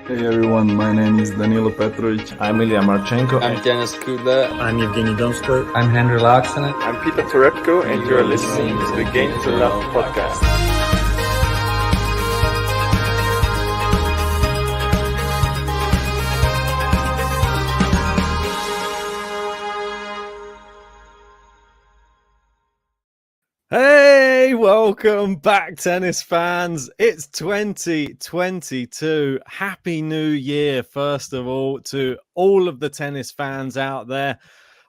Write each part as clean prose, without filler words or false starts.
Hey everyone, my name is Danilo Petrovic. I'm Ilya Marchenko. I'm Denis Kudla. I'm Evgeny Donskoy. I'm Henry Laaksonen. I'm Peter Torebko, and you're listening to the Game to Love podcast. Hey, welcome back, tennis fans. It's 2022. Happy New Year, first of all, to all of the tennis fans out there.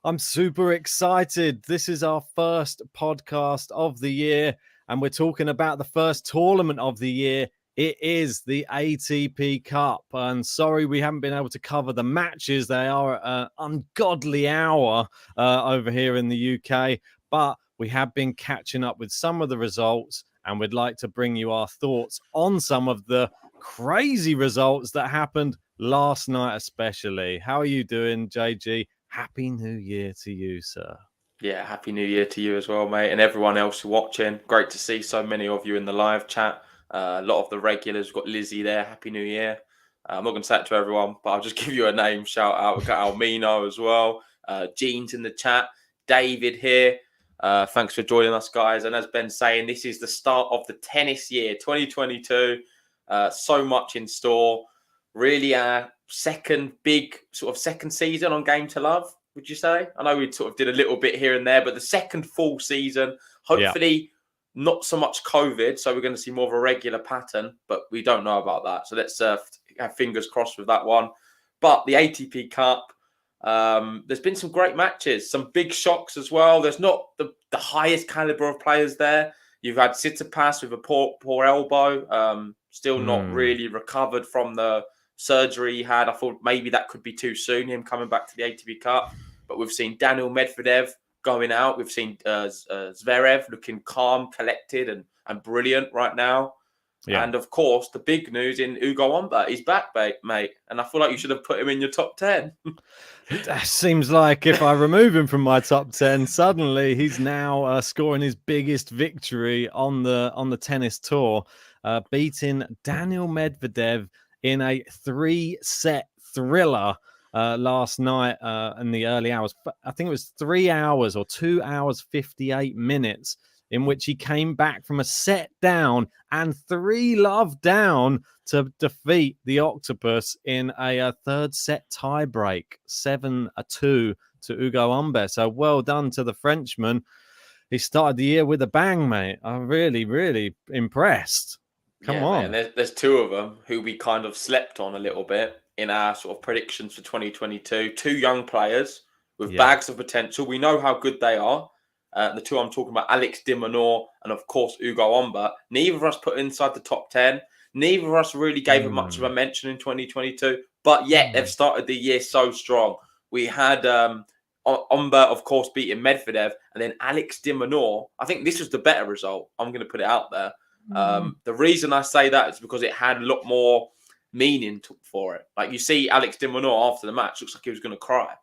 I'm super excited. This is our first podcast of the year, and we're talking about the first tournament of the year. It is the ATP Cup. And sorry, we haven't been able to cover the matches. They are an ungodly hour over here in the UK, but we have been catching up with some of the results, and we'd like to bring you our thoughts on some of the crazy results that happened last night, especially. How are you doing, JG? Happy New Year to you, sir. Yeah, Happy New Year to you as well, mate, and everyone else watching. Great to see so many of you in the live chat. A lot of the regulars. We've got Lizzie there. Happy New Year. I'm not going to say it to everyone, but I'll just give you a name shout out. We've got Minaur as well. Jean's in the chat. David here. Thanks for joining us, guys. And as Ben's saying, this is the start of the tennis year, 2022. So much in store. Really our second season on Game to Love, would you say? I know we sort of did a little bit here and there, but the second full season, hopefully not so much COVID. So we're going to see more of a regular pattern, but we don't know about that. So let's have fingers crossed with that one. But the ATP Cup, there's been some great matches, some big shocks as well. There's not the highest caliber of players there. You've had Tsitsipas with a poor elbow, still not really recovered from the surgery he had. I thought maybe that could be too soon, him coming back to the ATP Cup. But we've seen Daniil Medvedev going out. We've seen Zverev looking calm, collected, and brilliant right now. Yeah. And of course, the big news in Ugo Humbert, he's back, mate. And I feel like you should have put him in your top 10. It seems like if I remove him from my top 10, suddenly he's now scoring his biggest victory on the tennis tour, beating Daniil Medvedev in a 3-set thriller last night in the early hours. I think it was 3 hours or 2 hours, 58 minutes. In which he came back from a set down and 3-love down to defeat the Octopus in a third set tiebreak, 7-2 to Ugo Humbert. So well done to the Frenchman. He started the year with a bang, mate. I'm really, really impressed. Come on. Man, there's two of them who we kind of slept on a little bit in our sort of predictions for 2022. Two young players with bags of potential. We know how good they are. The two I'm talking about, Alex de Minaur and, of course, Ugo Humbert. Neither of us put inside the top 10. Neither of us really gave it much of a mention in 2022. But yet, they've started the year so strong. We had Humbert, of course, beating Medvedev. And then Alex de Minaur. I think this was the better result. I'm going to put it out there. The reason I say that is because it had a lot more meaning for it. Like, you see Alex de Minaur after the match, looks like he was going to cry.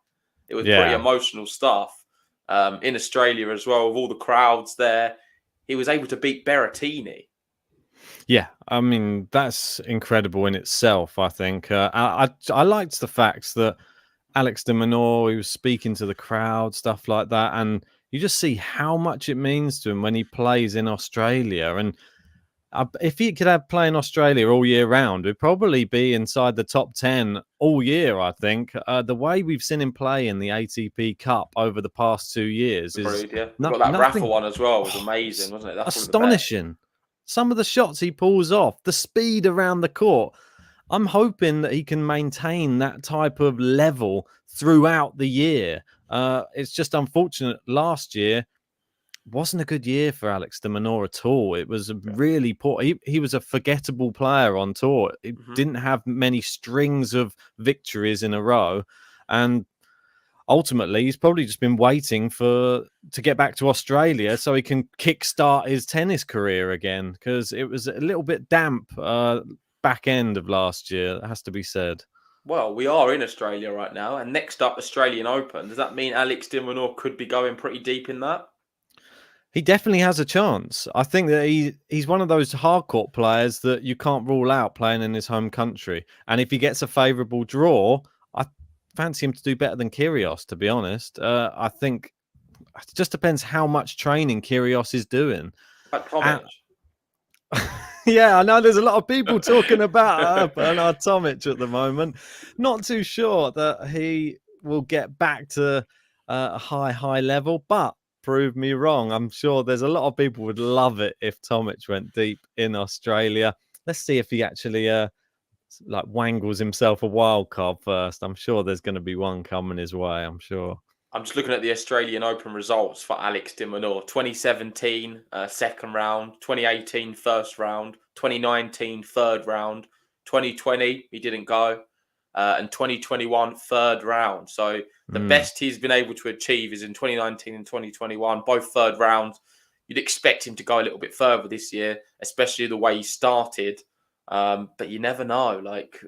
It was pretty emotional stuff. In Australia as well, with all the crowds there, he was able to beat Berrettini. Yeah, I mean, that's incredible in itself, I think. I liked the fact that Alex de Minaur, he was speaking to the crowd, stuff like that, and you just see how much it means to him when he plays in Australia. And if he could have play in Australia all year round, he'd probably be inside the top 10 all year, I think. The way we've seen him play in the ATP Cup over the past 2 years is... Got that Rafa one as well. It was amazing, wasn't it? That's astonishing. Some of the shots he pulls off, the speed around the court. I'm hoping that he can maintain that type of level throughout the year. It's just unfortunate last year wasn't a good year for Alex de Minaur at all. It was really poor. He was a forgettable player on tour. He didn't have many strings of victories in a row. And ultimately, he's probably just been waiting to get back to Australia so he can kickstart his tennis career again, because it was a little bit damp back end of last year, that has to be said. Well, we are in Australia right now. And next up, Australian Open. Does that mean Alex de Minaur could be going pretty deep in that? He definitely has a chance. I think that he's one of those hardcourt players that you can't rule out playing in his home country. And if he gets a favourable draw, I fancy him to do better than Kyrgios, to be honest. I think it just depends how much training Kyrgios is doing. Like Tomic. Yeah, I know there's a lot of people talking about Bernard Tomic at the moment. Not too sure that he will get back to a high level, but prove me wrong. I'm sure there's a lot of people would love it if Tomic went deep in Australia. Let's see if he actually like wangles himself a wild card first. I'm sure there's going to be one coming his way. I'm sure. I'm just looking at the Australian Open results for Alex de Minaur. 2017, second round. 2018, first round. 2019, third round. 2020, he didn't go. And 2021, third round. So the best he's been able to achieve is in 2019 and 2021, both third rounds. You'd expect him to go a little bit further this year, especially the way he started. But you never know. Like,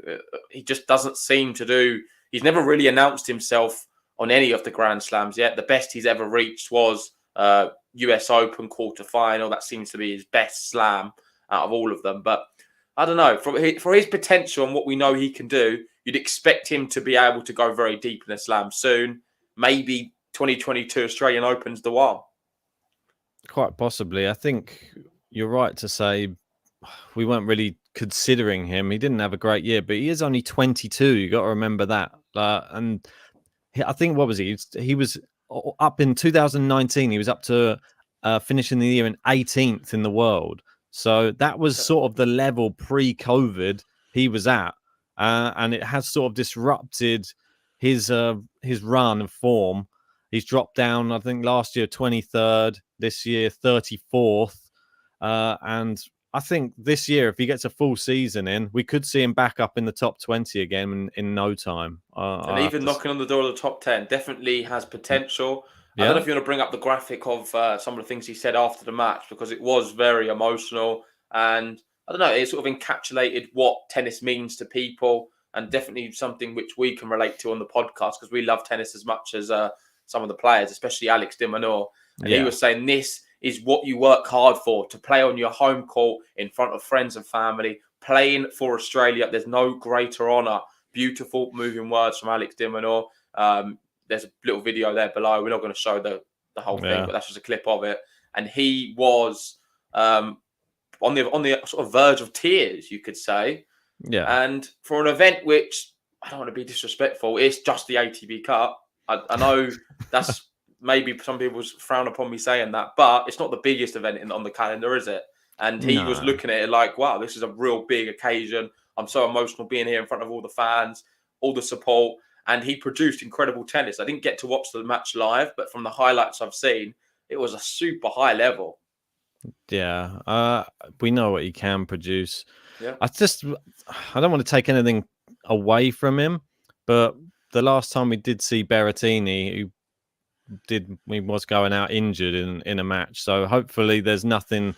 he just doesn't seem to do... He's never really announced himself on any of the Grand Slams yet. The best he's ever reached was US Open quarterfinal. That seems to be his best slam out of all of them. But I don't know. For his potential and what we know he can do, you'd expect him to be able to go very deep in a slam soon. Maybe 2022 Australian Open's the one. Quite possibly. I think you're right to say we weren't really considering him. He didn't have a great year, but he is only 22. You got to remember that. And I think, what was he? He was up in 2019. He was up to finishing the year in 18th in the world. So that was sort of the level pre-COVID he was at. And it has sort of disrupted his run of form. He's dropped down, I think, last year 23rd, this year 34th. And I think this year, if he gets a full season in, we could see him back up in the top 20 again in no time. And even knocking on the door of the top 10 definitely has potential. Yeah. I don't know if you want to bring up the graphic of some of the things he said after the match, because it was very emotional. And I don't know, it sort of encapsulated what tennis means to people, and definitely something which we can relate to on the podcast, because we love tennis as much as some of the players, especially Alex de Minaur. And he was saying this is what you work hard for, to play on your home court in front of friends and family, playing for Australia. There's no greater honour. Beautiful, moving words from Alex de Minaur. There's a little video there below. We're not going to show the whole thing, but that's just a clip of it. And he was on the sort of verge of tears, you could say. Yeah. And for an event which, I don't want to be disrespectful, it's just the ATP Cup. I know that's maybe some people frown upon me saying that, but it's not the biggest event on the calendar, is it? And he was looking at it like, wow, this is a real big occasion. I'm so emotional being here in front of all the fans, all the support. And he produced incredible tennis. I didn't get to watch the match live, but from the highlights I've seen, it was a super high level. Yeah, we know what he can produce. Yeah. I don't want to take anything away from him, but the last time we did see Berrettini, he was going out injured in a match. So hopefully there's nothing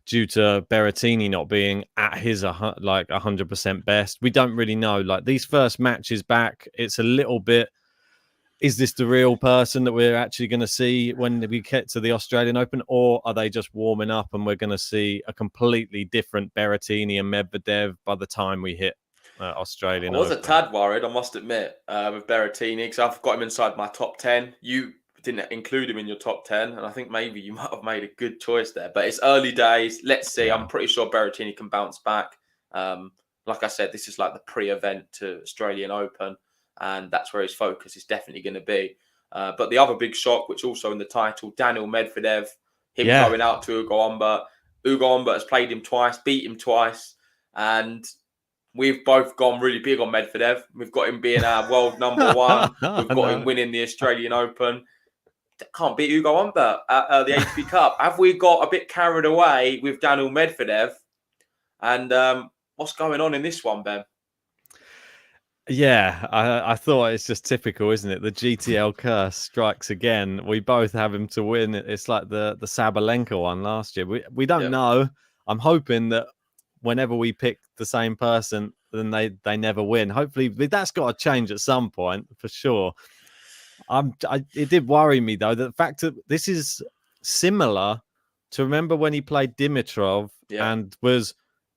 due to Berrettini not being at his like 100% best. We don't really know. Like, these first matches back, it's a little bit, is this the real person that we're actually going to see when we get to the Australian Open, or are they just warming up and we're going to see a completely different Berrettini and Medvedev by the time we hit Australian Open? I was a tad worried, I must admit, with Berrettini, because I've got him inside my top 10. You didn't include him in your top 10, and I think maybe you might have made a good choice there. But it's early days. Let's see. Yeah. I'm pretty sure Berrettini can bounce back. Like I said, this is like the pre-event to Australian Open, and that's where his focus is definitely going to be. But the other big shock, which also in the title, Daniil Medvedev, him going out to Ugo Humbert. Ugo Humbert has played him twice, beat him twice, and we've both gone really big on Medvedev. We've got him being our world number one. We've got him winning the Australian Open. Can't beat Ugo Humbert at the ATP Cup. Have we got a bit carried away with Daniil Medvedev? And what's going on in this one, Ben? Yeah, I thought it's just typical, isn't it? The GTL curse strikes again. We both have him to win. It's like the Sabalenka one last year. We don't know. I'm hoping that whenever we pick the same person, then they never win. Hopefully, that's got to change at some point for sure. It did worry me though, the fact that this is similar to, remember when he played Dimitrov and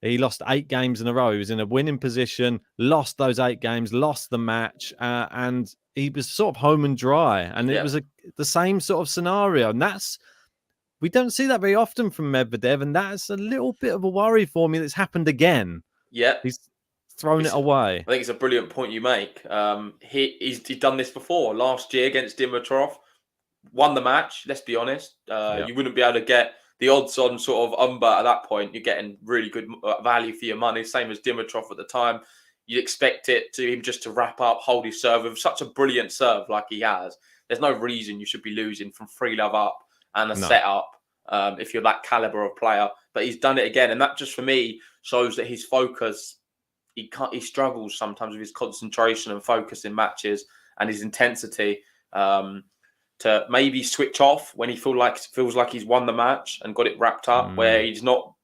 he lost 8 games in a row. He was in a winning position, lost those 8 games, lost the match, and he was sort of home and dry. And it was the same sort of scenario. And we don't see that very often from Medvedev, and that's a little bit of a worry for me that's happened again. Yeah. He's thrown it away. I think it's a brilliant point you make. He's done this before. Last year against Dimitrov, won the match, let's be honest. You wouldn't be able to get the odds on sort of Umber at that point. You're getting really good value for your money, same as Dimitrov at the time. You'd expect him just to wrap up, hold his serve with such a brilliant serve like he has. There's no reason you should be losing from 3-love up and a setup if you're that caliber of player. But he's done it again, and that just for me shows that his focus, he struggles sometimes with his concentration and focus in matches and his intensity. To maybe switch off when he feels like he's won the match and got it wrapped up, where he's not.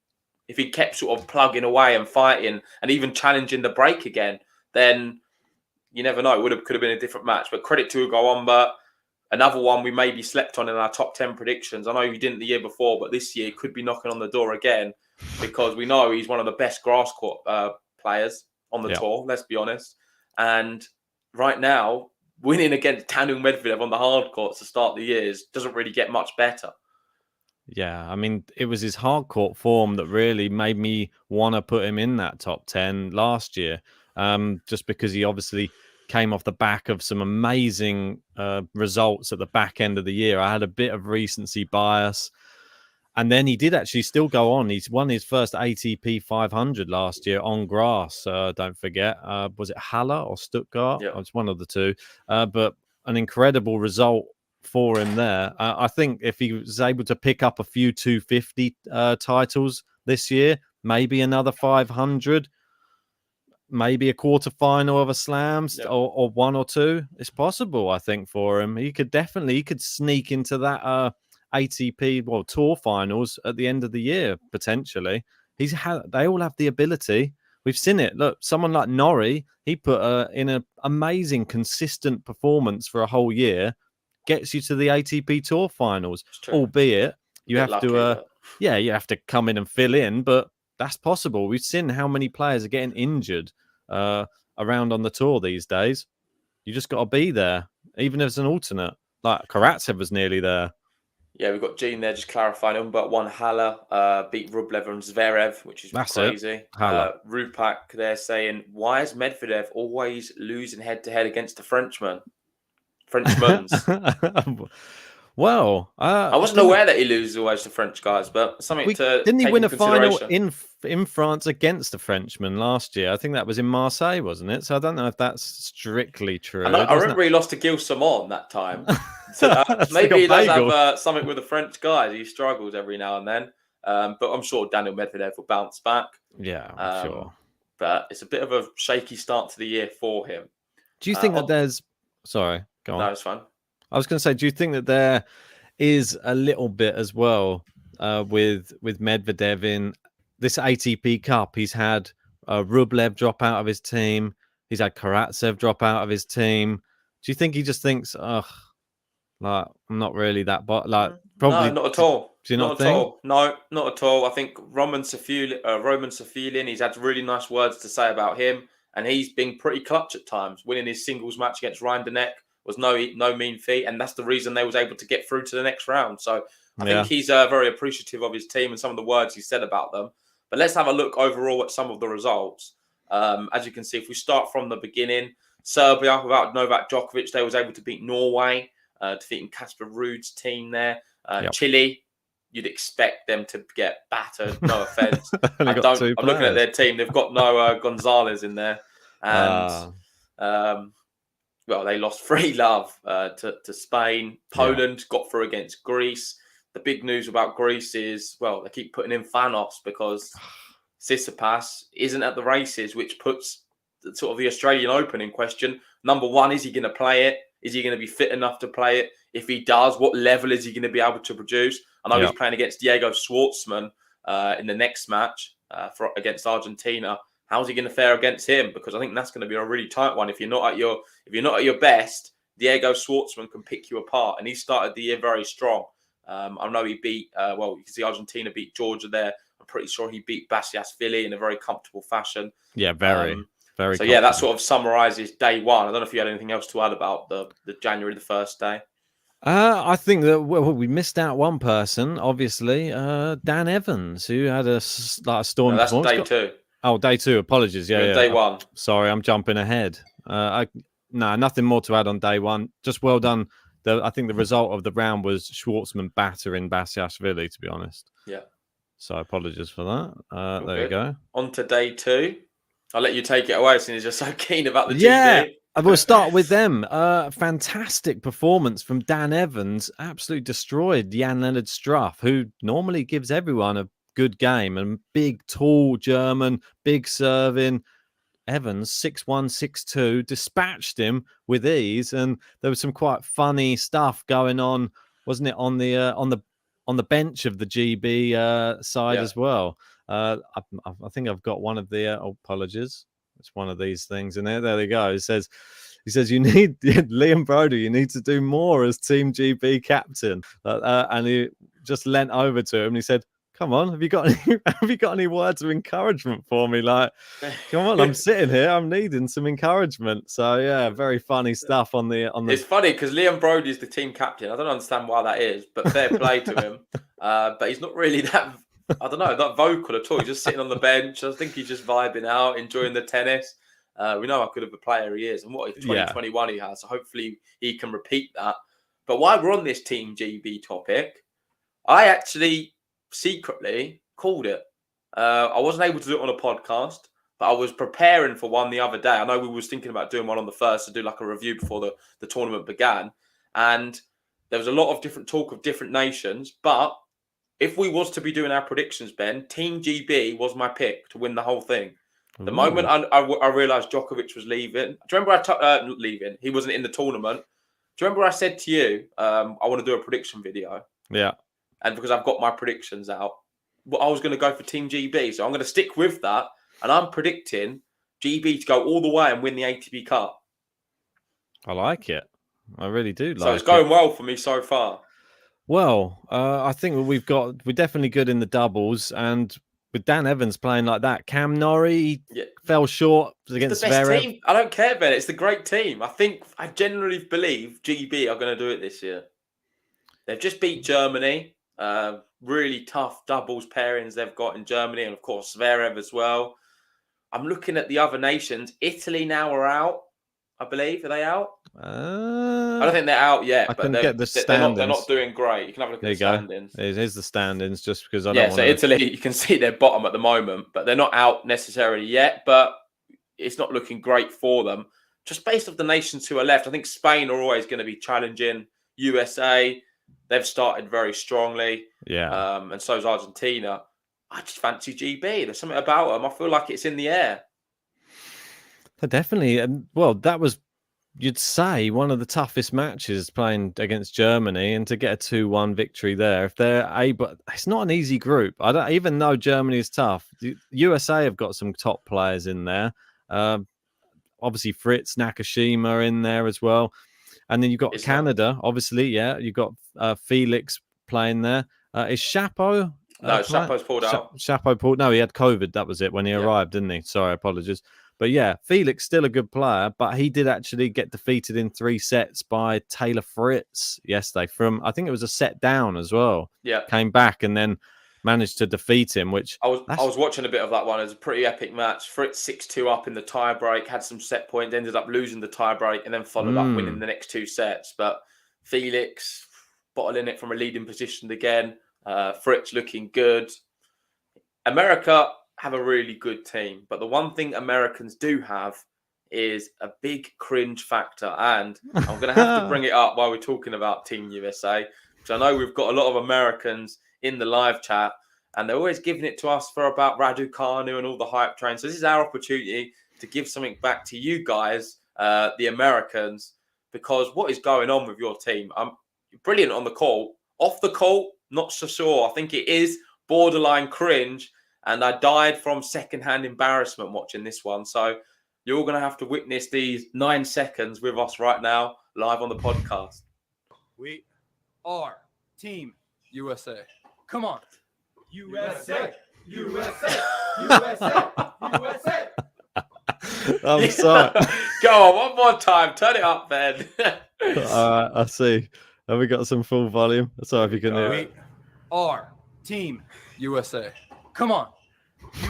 If he kept sort of plugging away and fighting and even challenging the break again, then you never know. It could have been a different match. But credit to Ugo Umber, another one we maybe slept on in our top 10 predictions. I know he didn't the year before, but this year he could be knocking on the door again because we know he's one of the best grass court players on the tour. Let's be honest. And right now, winning against Daniil Medvedev on the hard courts to start the year doesn't really get much better. Yeah, I mean, it was his hard court form that really made me want to put him in that top 10 last year, just because he obviously came off the back of some amazing results at the back end of the year. I had a bit of recency bias. And then he did actually still go on. He's won his first ATP 500 last year on grass. Don't forget. Was it Halle or Stuttgart? Yeah. It's one of the two. But an incredible result for him there. I think if he was able to pick up a few 250 titles this year, maybe another 500, maybe a quarterfinal of a slams or 1 or 2, it's possible, I think, for him. He could sneak into that ATP tour finals at the end of the year potentially. They all have the ability. We've seen it. Look, someone like Norrie, he put in an amazing consistent performance for a whole year, gets you to the ATP tour finals, albeit you have to you have to come in and fill in, but that's possible. We've seen how many players are getting injured around on the tour these days. You just got to be there, even as an alternate. Like Karatsev was nearly there. Yeah, we've got Gene there just clarifying. Umber won Halle, beat Rublev and Zverev, which is crazy. Rupak there saying, why is Medvedev always losing head-to-head against the Frenchman? Frenchmans. Well, I wasn't aware that he loses always to French guys, but didn't he win a final in France against a Frenchman last year? I think that was in Marseille, wasn't it? So I don't know if that's strictly true. I remember he lost to Gilles Simon that time. So maybe he does have something with the French guys. He struggles every now and then, but I'm sure Daniil Medvedev will bounce back. Yeah, I'm sure. But it's a bit of a shaky start to the year for him. Do you think that there's? Sorry, go on. No, it's fine. I was going to say, do you think that there is a little bit as well with Medvedev in this ATP Cup? He's had Rublev drop out of his team. He's had Karatsev drop out of his team. Do you think he just thinks, ugh, like I'm not really that, but like probably no, not at all. Do you not think? No, not at all. I think Roman Safilin, he's had really nice words to say about him, and he's been pretty clutch at times. Winning his singles match against Ryan Deneck was no mean feat, and that's the reason they was able to get through to the next round. So I think he's very appreciative of his team and some of the words he said about them. But let's have a look overall at some of the results. As you can see, if we start from the beginning, Serbia, without Novak Djokovic, they was able to beat Norway, defeating Casper Ruud's team there. Chile, you'd expect them to get battered, no offence. I'm looking at their team. They've got no Gonzalez in there. And they lost 3-love to Spain. Poland got through against Greece. The big news about Greece is, they keep putting in Thanos because Tsitsipas isn't at the races, which puts sort of the Australian Open in question. Number one, is he going to play it? Is he going to be fit enough to play it? If he does, what level is he going to be able to produce? I know he's playing against Diego Schwartzman in the next match against Argentina. How's he going to fare against him? Because I think that's going to be a really tight one. If you're not at your best, Diego Schwartzman can pick you apart, and he started the year very strong. I know he beat, you can see Argentina beat Georgia there. I'm pretty sure he beat Bassiasvili in a very comfortable fashion. Yeah, very. So yeah, that sort of summarizes day one. I don't know if you had anything else to add about the January the 1st day. I think that we missed out one person, obviously, Dan Evans, who had a storm. No, that's day two. Oh, day two. Apologies. Yeah. Day one. Sorry, I'm jumping ahead. Nothing more to add on day one. Just well done. I think the result of the round was Schwartzman battering Bassiasvili, to be honest. Yeah. So apologies for that. There you go. On to day two. I'll let you take it away since you're so keen about the GB. GB. We'll start with them. Fantastic performance from Dan Evans. Absolutely destroyed Jan-Lennard Struff, who normally gives everyone a good game. And big, tall German, big serving. Evans, 6-1, 6-2, dispatched him with ease. And there was some quite funny stuff going on, wasn't it, on the bench of the GB side as well. I think I've got one of the apologies. It's one of these things, and there they go. He says, you need Liam Brody. You need to do more as Team GB captain. And he just leant over to him and he said, "Come on, have you got any words of encouragement for me? Like, come on, I'm sitting here. I'm needing some encouragement." So yeah, very funny stuff on the. It's funny because Liam Brody is the team captain. I don't understand why that is, but fair play to him. But he's not really that. I don't know, not vocal at all. He's just sitting on the bench. I think he's just vibing out, enjoying the tennis. We know how good of a player he is, and what 2021 he has. So hopefully he can repeat that. But while we're on this Team GB topic, I actually secretly called it. I wasn't able to do it on a podcast, but I was preparing for one the other day. I know we was thinking about doing one on the 1st to do like a review before the tournament began, and there was a lot of different talk of different nations, but if we was to be doing our predictions, Ben, Team GB was my pick to win the whole thing. The moment I realised Djokovic was leaving, do you remember leaving? He wasn't in the tournament. Do you remember I said to you, I want to do a prediction video? Yeah. And because I've got my predictions out, I was going to go for Team GB. So I'm going to stick with that. And I'm predicting GB to go all the way and win the ATP Cup. I like it. I really do like it. So it's going well for me so far. Well, I think we're definitely good in the doubles, and with Dan Evans playing like that, Cam Norrie fell short against the best Zverev. Team. I don't care, Ben. It's the great team. I genuinely believe GB are going to do it this year. They've just beat Germany. Really tough doubles pairings they've got in Germany, and of course Zverev as well. I'm looking at the other nations. Italy now are out, I believe. Are they out? I don't think they're out yet, but they're not doing great. You can have a look at the standings. Here's the standings, just because I don't want to... Italy, you can see they're bottom at the moment, but they're not out necessarily yet, but it's not looking great for them. Just based off the nations who are left, I think Spain are always going to be challenging. USA, they've started very strongly. Yeah. And so is Argentina. I just fancy GB. There's something about them. I feel like it's in the air. Definitely. Well, that was, you'd say, one of the toughest matches playing against Germany, and to get a 2-1 victory there, if they're able, it's not an easy group. I don't even know Germany is tough. The USA have got some top players in there. Obviously, Fritz, Nakashima in there as well. And then you've got Canada, obviously. Yeah, you've got Felix playing there. Is Chapeau? No, Chapeau's pulled out. Chapeau pulled. No, he had COVID. That was it when he arrived, didn't he? Sorry, apologies. But yeah, Felix still a good player, but he did actually get defeated in 3 sets by Taylor Fritz yesterday. I think it was a set down as well. Yeah, came back and then managed to defeat him. Which I was watching a bit of that one. It was a pretty epic match. Fritz 6-2 up in the tie break, had some set points, ended up losing the tie break, and then followed up winning the next 2 sets. But Felix bottling it from a leading position again. Fritz looking good. America have a really good team, but the one thing Americans do have is a big cringe factor, and I'm going to have to bring it up while we're talking about Team USA, because I know we've got a lot of Americans in the live chat, and they're always giving it to us for about Raducanu and all the hype train. So this is our opportunity to give something back to you guys, the Americans, because what is going on with your team? Brilliant on the court. Off the court, not so sure. I think it is borderline cringe. And I died from secondhand embarrassment watching this one. So you're all going to have to witness these 9 seconds with us right now, live on the podcast. We are Team USA. Come on. USA. USA. USA. USA. I'm sorry. Go on, one more time. Turn it up, Ben. All right, I see. Have we got some full volume? Sorry if you can hear We it. are Team. USA. Come on.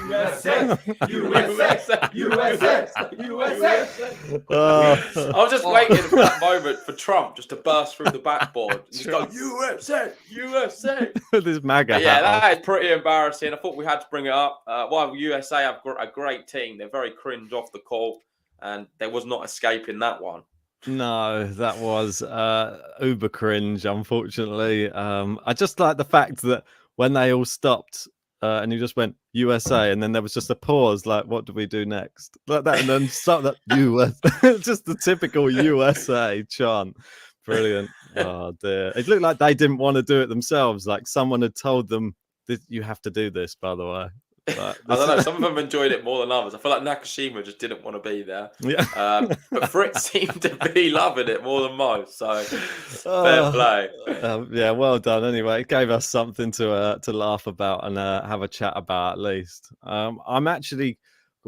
USA. USA. USA. USA. Oh, I was just waiting for that moment for Trump just to burst through the backboard and just go, USA, USA. this MAGA But yeah, hat on. that is pretty embarrassing. I thought we had to bring it up. While USA have a great team, they're very cringe off the court, and there was not escaping that one. No, that was uber cringe, unfortunately. I just like the fact that when they all stopped and you just went USA, and then there was just a pause, like, what do we do next? Like that, and then start that US, just the typical USA chant. Brilliant. Oh dear. It looked like they didn't want to do it themselves. Like someone had told them that you have to do this, by the way. Like, I don't know. Some of them enjoyed it more than others. I feel like Nakashima just didn't want to be there. Yeah. But Fritz seemed to be loving it more than most. So fair play. Yeah, well done. Anyway, it gave us something to laugh about and have a chat about at least. I'm actually,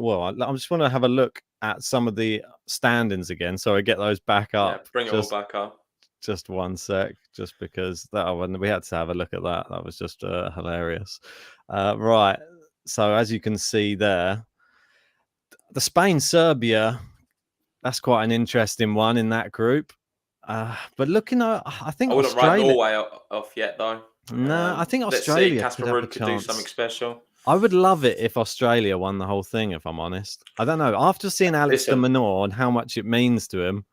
I just want to have a look at some of the standings again. So I get those back up. Yeah, bring it all back up. Just one sec, just because that one we had to have a look at that. That was just hilarious. Right. So as you can see there, the Spain-Serbia, that's quite an interesting one in that group. But looking at, I think I wouldn't write Norway off yet, though. No, I think let's Australia see. Casper could have a Ruud could do chance. something special. I would love it if Australia won the whole thing, if I'm honest. I don't know. After seeing Alex de Minaur and how much it means to him,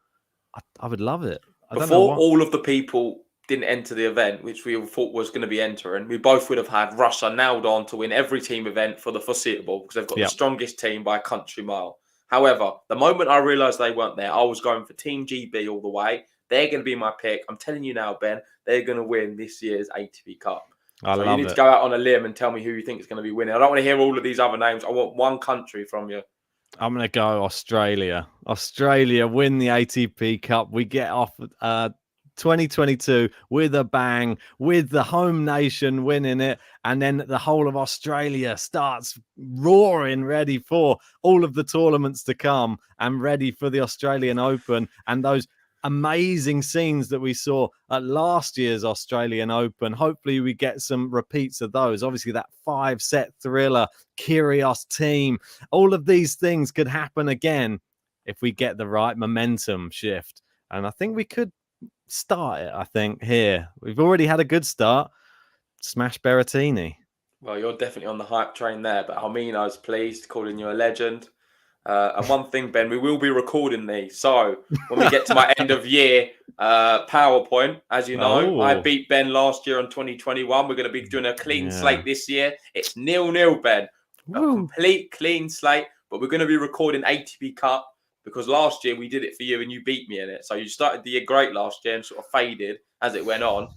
I would love it. Before all of the people didn't enter the event, which we thought was going to be entering, we both would have had Russia nailed on to win every team event for the foreseeable because they've got the strongest team by a country mile. However, the moment I realised they weren't there, I was going for Team GB all the way. They're going to be my pick. I'm telling you now, Ben, they're going to win this year's ATP Cup. So you need to go out on a limb and tell me who you think is going to be winning. I don't want to hear all of these other names. I want one country from you. I'm going to go Australia. Australia win the ATP Cup. We get off 2022 with a bang, with the home nation winning it, and then the whole of Australia starts roaring, ready for all of the tournaments to come and ready for the Australian Open and those amazing scenes that we saw at last year's Australian Open. Hopefully we get some repeats of those. Obviously that 5-set thriller, Kyrgios team, all of these things could happen again if we get the right momentum shift. And I think we could start it, I think, here. We've already had a good start. Smash Berrettini. Well, you're definitely on the hype train there, but Almina's pleased, calling you a legend. And one thing, Ben, we will be recording these. So when we get to my end of year PowerPoint, as you know, I beat Ben last year in 2021. We're going to be doing a clean slate this year. It's 0-0, Ben. A complete clean slate. But we're going to be recording ATP Cup because last year we did it for you and you beat me in it. So you started the year great last year and sort of faded as it went on.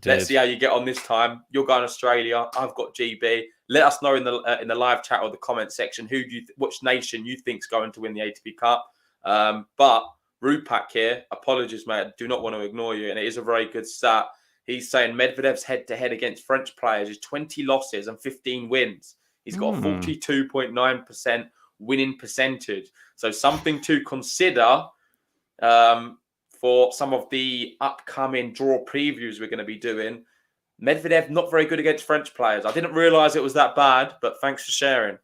Let's see how you get on this time. You're going Australia. I've got GB. Let us know in the live chat or the comment section which nation you think's going to win the ATP Cup. But Rupak here, apologies, mate. I do not want to ignore you, and it is a very good stat. He's saying Medvedev's head-to-head against French players is 20 losses and 15 wins. He's got a 42.9% winning percentage. So something to consider for some of the upcoming draw previews we're going to be doing. Medvedev, not very good against French players. I didn't realise it was that bad, but thanks for sharing.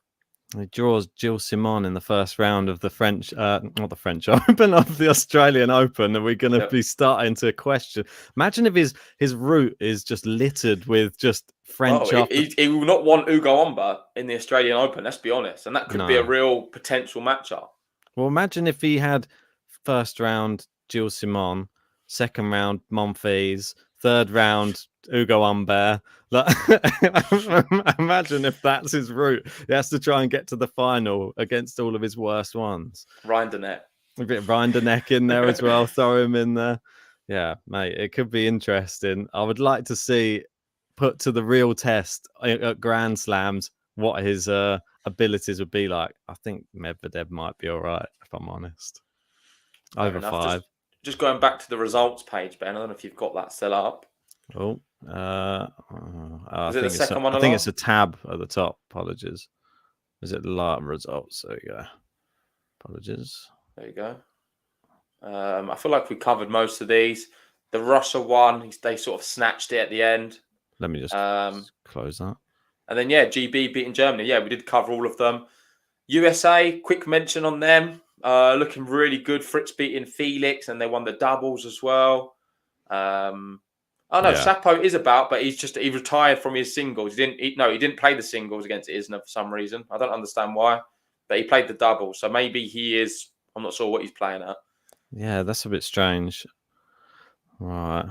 He draws Gilles Simon in the first round of the French, not the French Open, of the Australian Open, and we're going to be starting to question. Imagine if his route is just littered with just French. He will not want Ugo Umba in the Australian Open, let's be honest, and that could be a real potential matchup. Well, imagine if he had first round Gilles Simon, second round Monfils, third round Ugo Humbert. Imagine if that's his route. He has to try and get to the final against all of his worst ones. Rinderneck. A bit of Rinderneck in there as well. Throw him in there. Yeah, mate, it could be interesting. I would like to see put to the real test at Grand Slams what his abilities would be like. I think Medvedev might be all right, if I'm honest. Over 5. Just going back to the results page, Ben, I don't know if you've got that set up. Oh, I Is it the think second one I think along? it's a tab at the top. Apologies. Is it live results? There you go. Apologies. There you go. I feel like we covered most of these. The Russia one, they sort of snatched it at the end. Let me just close that. And then, yeah, GB beating Germany. Yeah, we did cover all of them. USA, quick mention on them. Looking really good. Fritz beating Felix, and they won the doubles as well. Oh no, Yeah. Sapo is about, but he retired from his singles. He didn't play the singles against Isner for some reason. I don't understand why, but he played the doubles. So maybe he is. I'm not sure what he's playing at. Yeah, that's a bit strange. Right.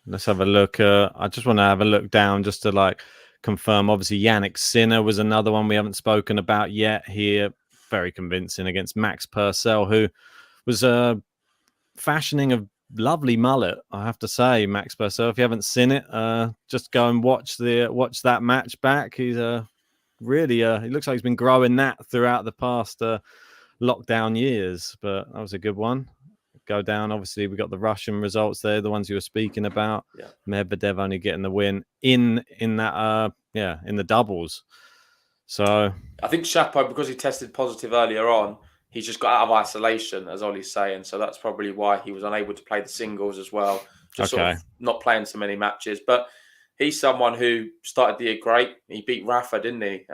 Let's have a look. I just want to have a look down just to like confirm. Obviously, Yannick Sinner was another one we haven't spoken about yet here. Very convincing against Max Purcell, who was fashioning a lovely mullet, I have to say. Max Purcell, if you haven't seen it, just go and watch that match back. He's really he looks like he's been growing that throughout the past lockdown years, but that was a good one. Go down. Obviously, we got the Russian results there, the ones you were speaking about. Yeah. Medvedev only getting the win in that in the doubles. So I think Chapo, because he tested positive earlier on, he's just got out of isolation, as Ollie's saying. So that's probably why he was unable to play the singles as well. Just sort of not playing so many matches. But he's someone who started the year great. He beat Rafa, didn't he?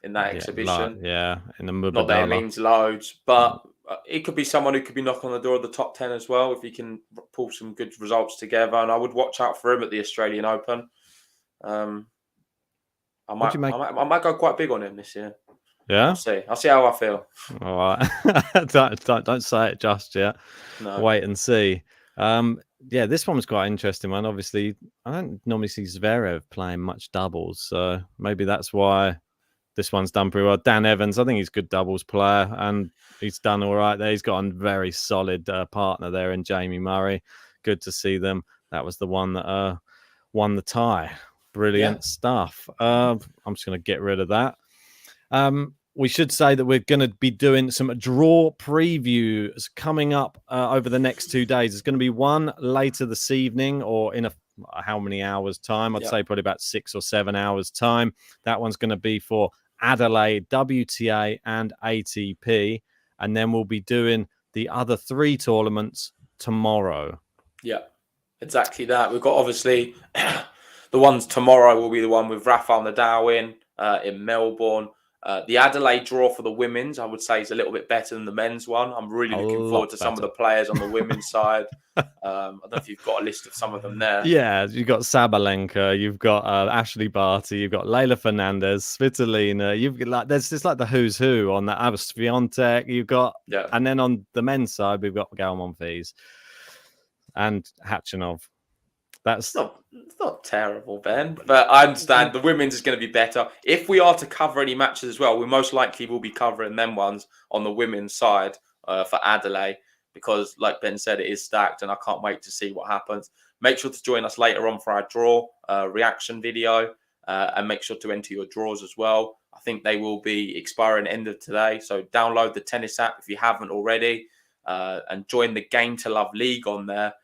In that exhibition. In the Mubadala. Not that it means loads, but it could be someone who could be knocking on the door of the top 10 as well if he can pull some good results together. And I would watch out for him at the Australian Open. I might go quite big on him this year. Yeah, I'll see how I feel. All right, don't say it just yet. No. Wait and see. Yeah, this one was quite an interesting one. Obviously, I don't normally see Zverev playing much doubles, so maybe that's why this one's done pretty well. Dan Evans, I think he's a good doubles player, and he's done all right there. He's got a very solid partner there in Jamie Murray. Good to see them. That was the one that won the tie. Brilliant stuff. I'm just going to get rid of that. We should say that we're going to be doing some draw previews coming up over the next 2 days. There's going to be one later this evening, or in how many hours time? I'd say probably about 6 or 7 hours time. That one's going to be for Adelaide, WTA and ATP. And then we'll be doing the other 3 tournaments tomorrow. Yeah, exactly that. We've got obviously the ones tomorrow will be the one with Rafael Nadal in Melbourne. The Adelaide draw for the women's, I would say, is a little bit better than the men's one. I'm really looking forward to some of the players on the women's side. I don't know if you've got a list of some of them there. Yeah, you've got Sabalenka, you've got Ashley Barty, you've got Leyla Fernandez, Svitolina. You've got there's just like the who's who on that. Swiatek. You've got, and then on the men's side, we've got Gael Monfils and Khachanov. It's not terrible, Ben, but I understand the women's is going to be better. If we are to cover any matches as well, we most likely will be covering them ones on the women's side for Adelaide, because like Ben said, it is stacked and I can't wait to see what happens. Make sure to join us later on for our draw reaction video and make sure to enter your draws as well. I think they will be expiring end of today. So download the tennis app if you haven't already and join the Game to Love League on there.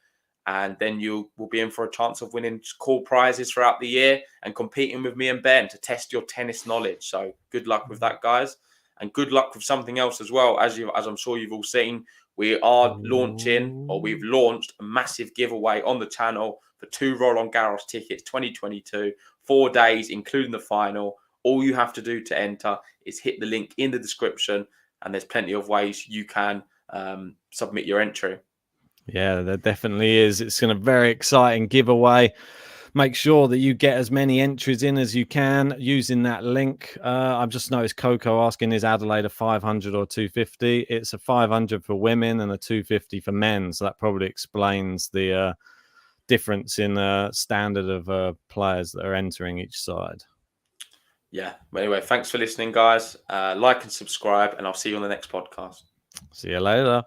And then you will be in for a chance of winning cool prizes throughout the year and competing with me and Ben to test your tennis knowledge. So good luck with that, guys. And good luck with something else as well. As I'm sure you've all seen, we've launched a massive giveaway on the channel for 2 Roland Garros tickets 2022, 4 days, including the final. All you have to do to enter is hit the link in the description, and there's plenty of ways you can submit your entry. Yeah, there definitely is. It's a very exciting giveaway. Make sure that you get as many entries in as you can using that link. I've just noticed Coco asking, is Adelaide a 500 or 250? It's a 500 for women and a 250 for men. So that probably explains the difference in standard of players that are entering each side. Yeah. But anyway, thanks for listening, guys. Like and subscribe, and I'll see you on the next podcast. See you later.